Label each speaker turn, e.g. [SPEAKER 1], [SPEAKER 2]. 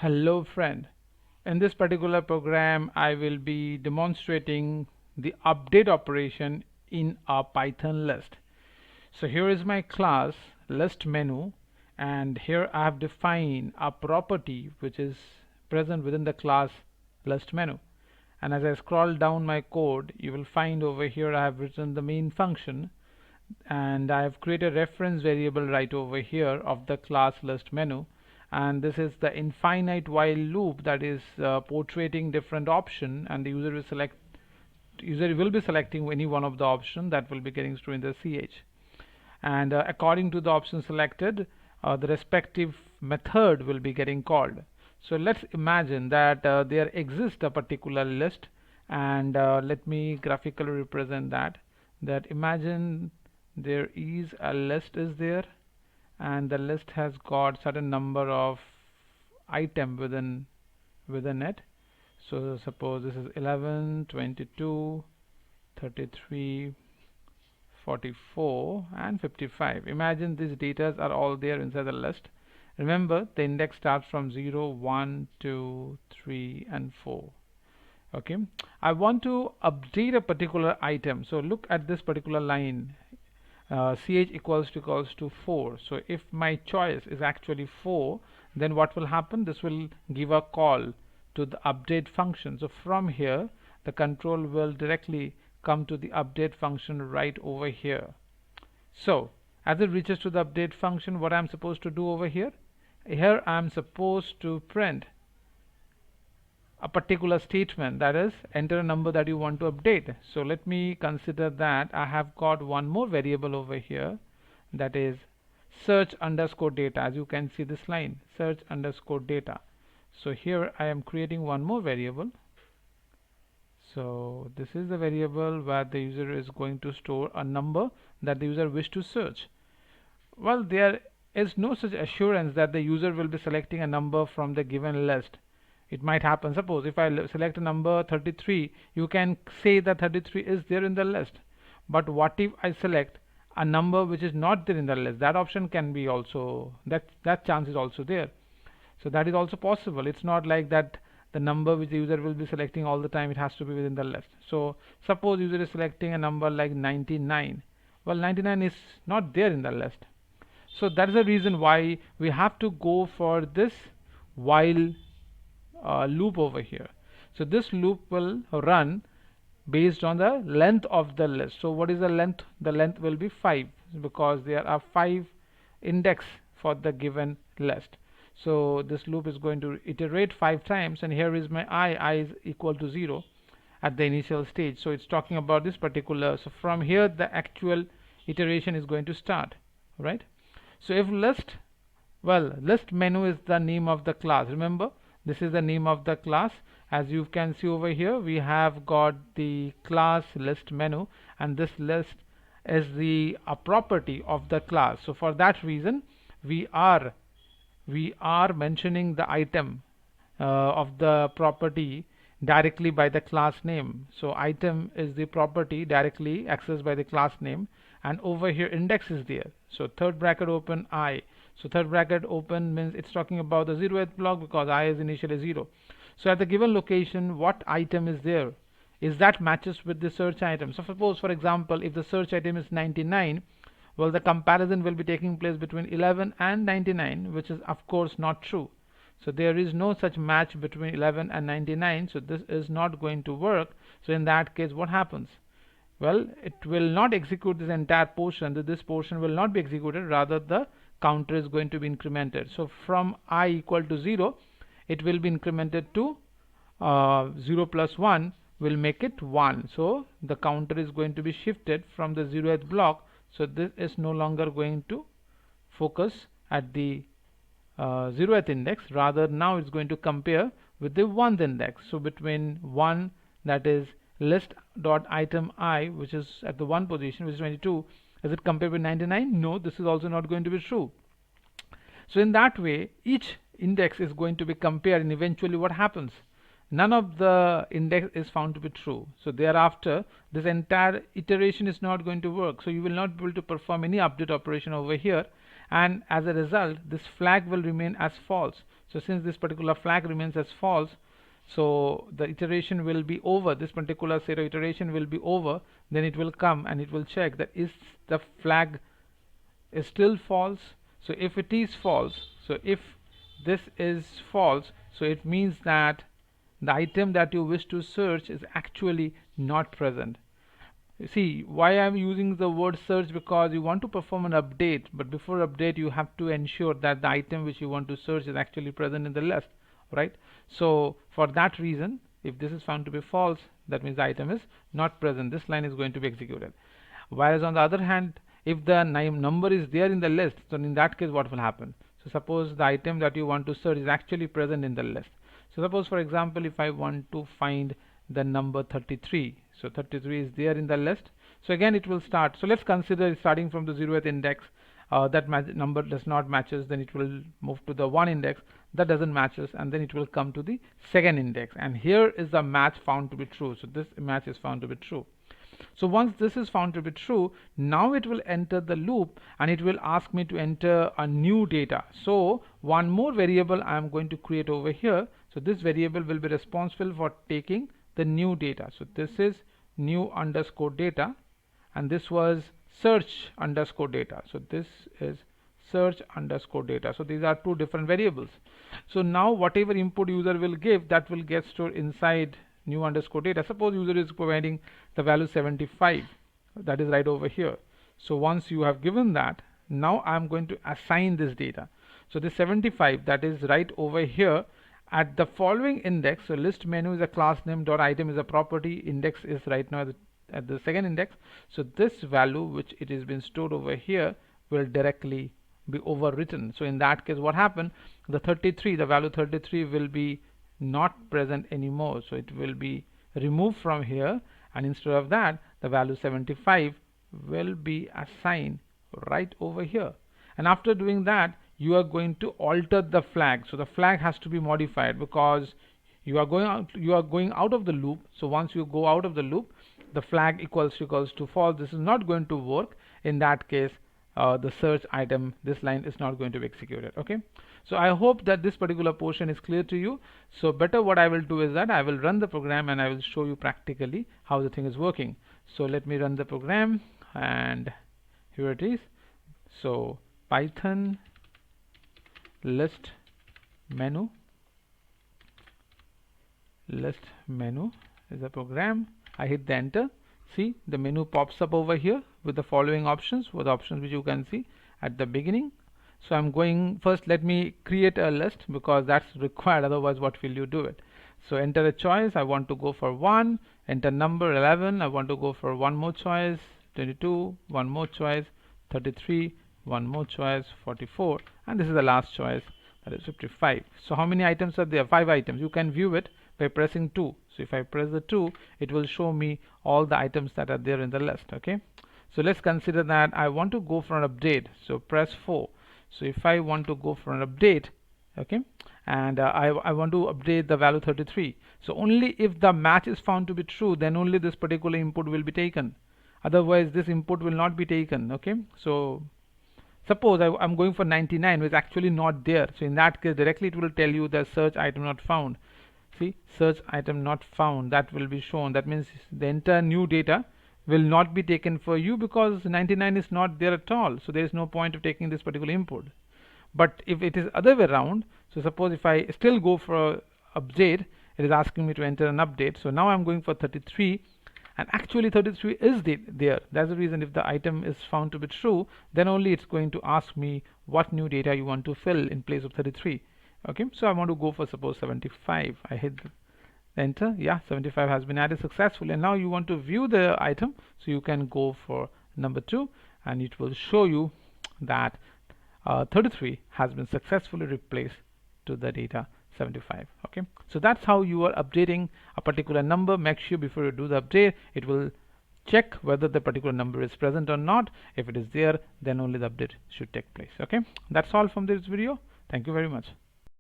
[SPEAKER 1] Hello friend. In this particular program I will be demonstrating the update operation in a Python list. So here is my class list menu, and here I have defined a property which is present within the class list menu. And as I scroll down my code, you will find over here I have written the main function, and I have created a reference variable right over here of the class list menu, and this is the infinite while loop that is portraying different option, and the user will be selecting any one of the option that will be getting stored in the ch, and according to the option selected, the respective method will be getting called. So let's imagine that there exists a particular list, and let me graphically represent that imagine there is a list is there, and the list has got certain number of item within it. So suppose this is 11, 22, 33, 44 and 55. Imagine these data are all there inside the list. Remember, the index starts from 0, 1, 2, 3 and 4. Okay, I want to update a particular item. So look at this particular line, ch equals to 4. So if my choice is actually 4, then what will happen? This will give a call to the update function. So from here the control will directly come to the update function right over here. So as it reaches to the update function, what I'm supposed to do over here? Here I'm supposed to print a particular statement, that is enter a number that you want to update. So let me consider that I have got one more variable over here, that is search underscore data. As you can see this line, search underscore data. So here I am creating one more variable. So this is the variable where the user is going to store a number that the user wish to search. Well, there is no such assurance that the user will be selecting a number from the given list. It might happen. Suppose if I select a number 33, you can say that 33 is there in the list. But what if I select a number which is not there in the list? That option can be also, that chance is also there. So that is also possible. It's not like that the number which the user will be selecting all the time, it has to be within the list. So suppose user is selecting a number like 99. Well, 99 is not there in the list. So that is the reason why we have to go for this while loop over here. So this loop will run based on the length of the list. So what is the length? The length will be 5, because there are 5 index for the given list. So this loop is going to iterate 5 times, and here is my I is equal to 0 at the initial stage. So it's talking about this particular, so from here the actual iteration is going to start, right? So if list, well, list menu is the name of the class. Remember, this is the name of the class. As you can see over here, we have got the class list menu, and this list is the property of the class. So for that reason we are mentioning the item of the property directly by the class name. So item is the property directly accessed by the class name, and over here index is there. So third bracket open I. So third bracket open means it's talking about the 0th block, because I is initially 0. So at the given location, what item is there is that matches with the search item. So suppose, for example, if the search item is 99, well, the comparison will be taking place between 11 and 99, which is of course not true. So there is no such match between 11 and 99, so this is not going to work. So in that case, what happens? Well, it will not execute this entire portion. This portion will not be executed, rather the counter is going to be incremented. So from I equal to 0, it will be incremented to 0 plus 1 will make it 1. So the counter is going to be shifted from the 0th block. So this is no longer going to focus at the 0th index, rather now it's going to compare with the 1th index. So between 1, that is list dot item I, which is at the 1 position, which is 22, is it compared with 99? No, this is also not going to be true. So in that way, each index is going to be compared, and eventually what happens? None of the index is found to be true. So thereafter, this entire iteration is not going to work. So you will not be able to perform any update operation over here, and as a result, this flag will remain as false. So since this particular flag remains as false, so the iteration will be over, this particular set of iteration will be over, then it will come and it will check that is the flag is still false. So if it is false, so if this is false, so it means that the item that you wish to search is actually not present. You see why I'm using the word search, because you want to perform an update, but before update you have to ensure that the item which you want to search is actually present in the list, right? So for that reason, if this is found to be false, that means the item is not present. This line is going to be executed. Whereas on the other hand, if the number is there in the list, so in that case what will happen? So suppose the item that you want to search is actually present in the list. So suppose for example, if I want to find the number 33, so 33 is there in the list, so again it will start. So let's consider starting from the 0th index, that number does not matches, then it will move to the 1 index, that doesn't matches, and then it will come to the 2nd index, and here is the match found to be true. So this match is found to be true. So once this is found to be true, now it will enter the loop and it will ask me to enter a new data. So one more variable I am going to create over here. So this variable will be responsible for taking the new data. So this is new underscore data, and this was search underscore data. So this is search underscore data. So these are two different variables. So now whatever input user will give, that will get stored inside new underscore data. Suppose user is providing the value 75, that is right over here. So once you have given that, now I'm going to assign this data. So the 75 that is right over here at the following index. So list menu is a class name, dot item is a property, index is right now at the 2nd index. So this value which it has been stored over here will directly be overwritten. So in that case what happened, the 33, the value 33 will be not present anymore, so it will be removed from here, and instead of that the value 75 will be assigned right over here. And after doing that, you are going to alter the flag. So the flag has to be modified because you are going out of the loop. So once you go out of the loop, the flag equals to false. This is not going to work. In that case, the search item, this line is not going to be executed. Okay, so I hope that this particular portion is clear to you. So better what I will do is that I will run the program and I will show you practically how the thing is working. So let me run the program, and here it is. So Python list menu is a program. I hit the enter. See, the menu pops up over here with the following options, with the options which you can see at the beginning. So I'm going first, let me create a list because that's required, otherwise what will you do it? So enter a choice. I want to go for 1, enter number 11. I want to go for one more choice, 22, one more choice, 33, one more choice, 44, and this is the last choice, that is 55. So how many items are there? 5 items. You can view it by pressing 2. So if I press the 2, it will show me all the items that are there in the list. Okay, so let's consider that I want to go for an update. So press 4. So if I want to go for an update, okay, and I want to update the value 33. So only if the match is found to be true, then only this particular input will be taken. Otherwise this input will not be taken. Okay, so suppose I'm going for 99, which is actually not there. So in that case, directly it will tell you the search item not found. See, search item not found, that will be shown. That means the entire new data will not be taken for you because 99 is not there at all. So there is no point of taking this particular input. But if it is other way around, so suppose if I still go for update, it is asking me to enter an update. So now I'm going for 33, and actually 33 is there. That's the reason if the item is found to be true, then only it's going to ask me what new data you want to fill in place of 33. Okay, so I want to go for suppose 75. I hit enter. Yeah, 75 has been added successfully, and now you want to view the item, so you can go for number 2 and it will show you that 33 has been successfully replaced to the data 75. Okay, so that's how you are updating a particular number. Make sure before you do the update, it will check whether the particular number is present or not. If it is there, then only the update should take place. Okay, that's all from this video. Thank you very much.